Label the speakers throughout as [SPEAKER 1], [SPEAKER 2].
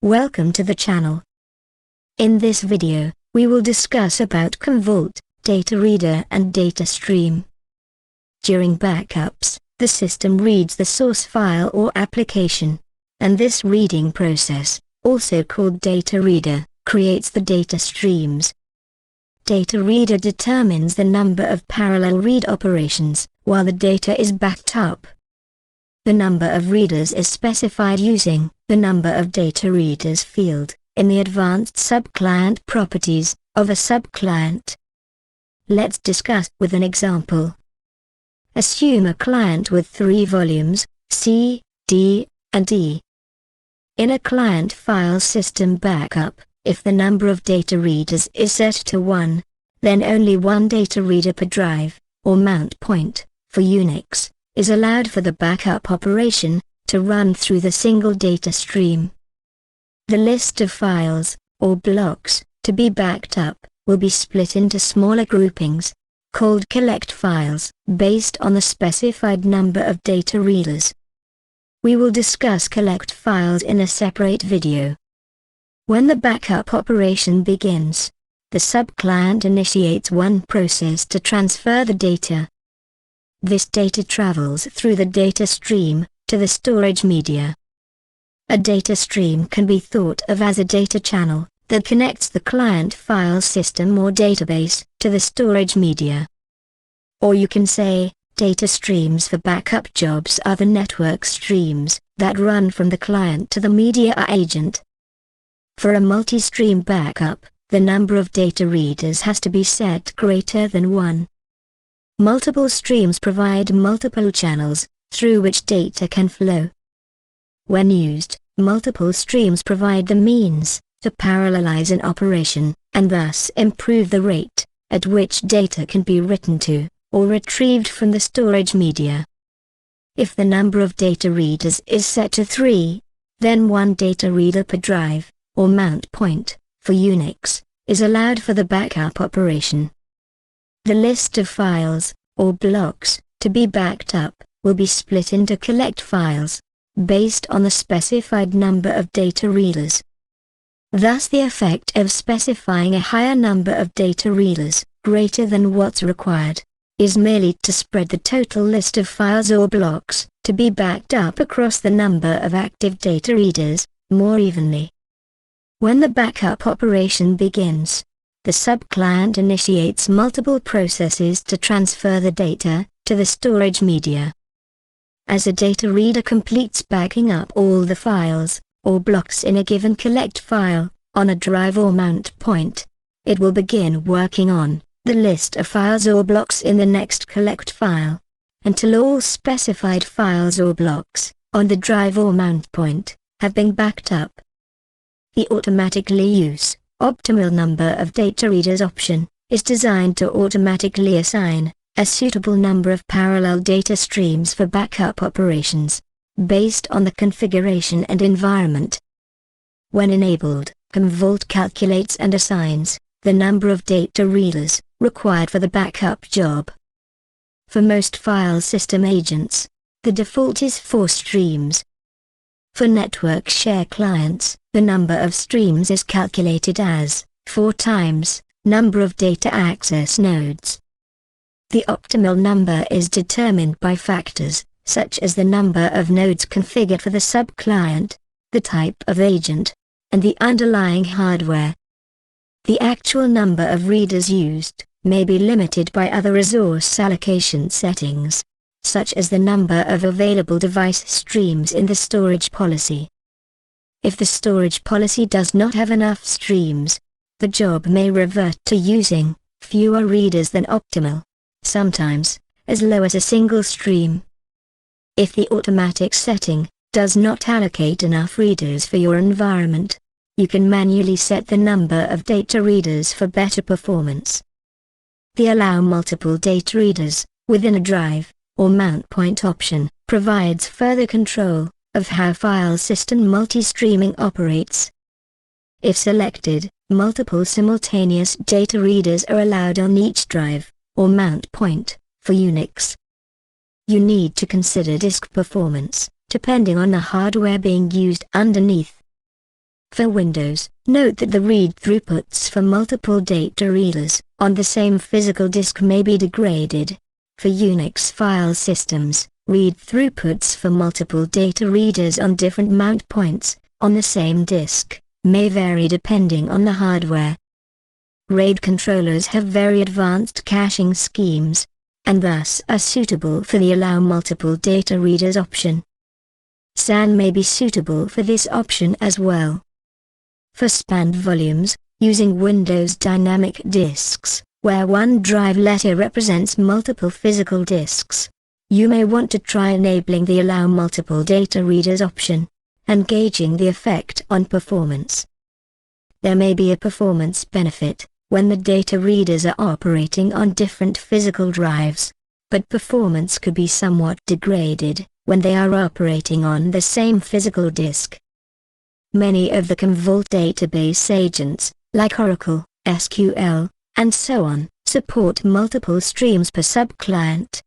[SPEAKER 1] Welcome to the channel. In this video, we will discuss about Commvault, data reader and data stream. During backups, the system reads the source file or application, and this reading process, also called data reader, creates the data streams. Data reader determines the number of parallel read operations while the data is backed up. The number of readers is specified using the number of data readers field in the advanced subclient properties of a subclient. Let's discuss with an example. Assume a client with 3 volumes, C, D, and E. In a client file system backup, if the number of data readers is set to 1, then only one data reader per drive, or mount point, for Unix, is allowed for the backup operation to run through the single data stream. The list of files, or blocks, to be backed up, will be split into smaller groupings, called collect files, based on the specified number of data readers. We will discuss collect files in a separate video. When the backup operation begins, the subclient initiates one process to transfer the data. This data travels through the data stream to the storage media. A data stream can be thought of as a data channel that connects the client file system or database to the storage media. Or you can say, data streams for backup jobs are the network streams that run from the client to the MediaAgent. For a multi-stream backup, the number of data readers has to be set greater than 1. Multiple streams provide multiple channels through which data can flow. When used, multiple streams provide the means to parallelize an operation, and thus improve the rate at which data can be written to or retrieved from the storage media. If the number of data readers is set to 3, then one data reader per drive, or mount point, for Unix, is allowed for the backup operation. The list of files, or blocks, to be backed up, will be split into collect files, based on the specified number of data readers. Thus the effect of specifying a higher number of data readers, greater than what's required, is merely to spread the total list of files or blocks, to be backed up across the number of active data readers, more evenly. When the backup operation begins, the subclient initiates multiple processes to transfer the data to the storage media. As a data reader completes backing up all the files, or blocks in a given collect file, on a drive or mount point, it will begin working on the list of files or blocks in the next collect file, until all specified files or blocks, on the drive or mount point, have been backed up. The automatically use optimal number of data readers option is designed to automatically assign a suitable number of parallel data streams for backup operations, based on the configuration and environment. When enabled, Commvault calculates and assigns the number of data readers required for the backup job. For most file system agents, the default is 4 streams. For network share clients, the number of streams is calculated as 4 times number of data access nodes. The optimal number is determined by factors such as the number of nodes configured for the subclient, the type of agent, and the underlying hardware. The actual number of readers used may be limited by other resource allocation settings, such as the number of available device streams in the storage policy. If the storage policy does not have enough streams, the job may revert to using fewer readers than optimal, sometimes as low as a single stream. If the automatic setting does not allocate enough readers for your environment, you can manually set the number of data readers for better performance. The allow multiple data readers within a drive or mount point option provides further control of how file system multi-streaming operates. If selected, multiple simultaneous data readers are allowed on each drive or mount point for Unix. You need to consider disk performance, depending on the hardware being used underneath. For Windows, note that the read throughputs for multiple data readers on the same physical disk may be degraded. For Unix file systems, read throughputs for multiple data readers on different mount points on the same disk may vary depending on the hardware. RAID controllers have very advanced caching schemes, and thus are suitable for the allow multiple data readers option. SAN may be suitable for this option as well. For spanned volumes, using Windows dynamic disks, where one drive letter represents multiple physical disks, you may want to try enabling the allow multiple data readers option, and gauging the effect on performance. There may be a performance benefit when the data readers are operating on different physical drives, but performance could be somewhat degraded when they are operating on the same physical disk. Many of the Commvault database agents, like Oracle, SQL, and so on, support multiple streams per subclient.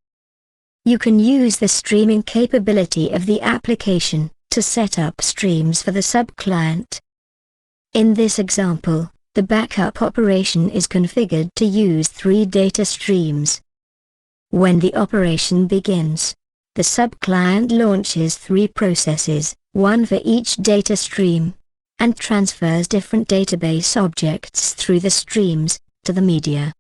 [SPEAKER 1] You can use the streaming capability of the application to set up streams for the subclient. In this example, the backup operation is configured to use 3 data streams. When the operation begins, the subclient launches 3 processes, one for each data stream, and transfers different database objects through the streams to the media.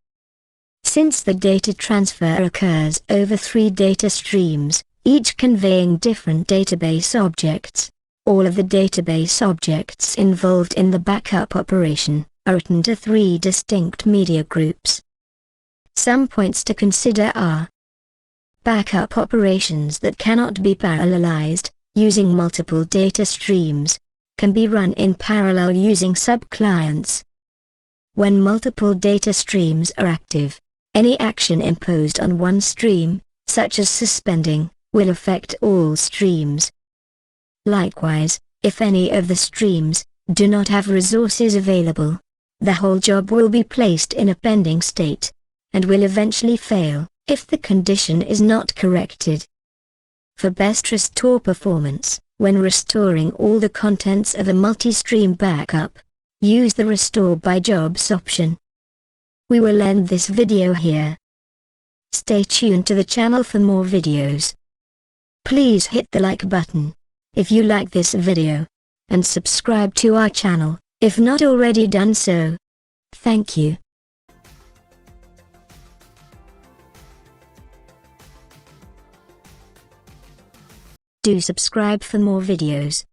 [SPEAKER 1] Since the data transfer occurs over 3 data streams, each conveying different database objects, all of the database objects involved in the backup operation are written to 3 distinct media groups. Some points to consider are: backup operations that cannot be parallelized, using multiple data streams, can be run in parallel using subclients. When multiple data streams are active, any action imposed on one stream, such as suspending, will affect all streams. Likewise, if any of the streams do not have resources available, the whole job will be placed in a pending state, and will eventually fail if the condition is not corrected. For best restore performance, when restoring all the contents of a multi-stream backup, use the Restore by Jobs option. We will end this video here. Stay tuned to the channel for more videos. Please hit the like button if you like this video, and subscribe to our channel if not already done so. Thank you. Do subscribe for more videos.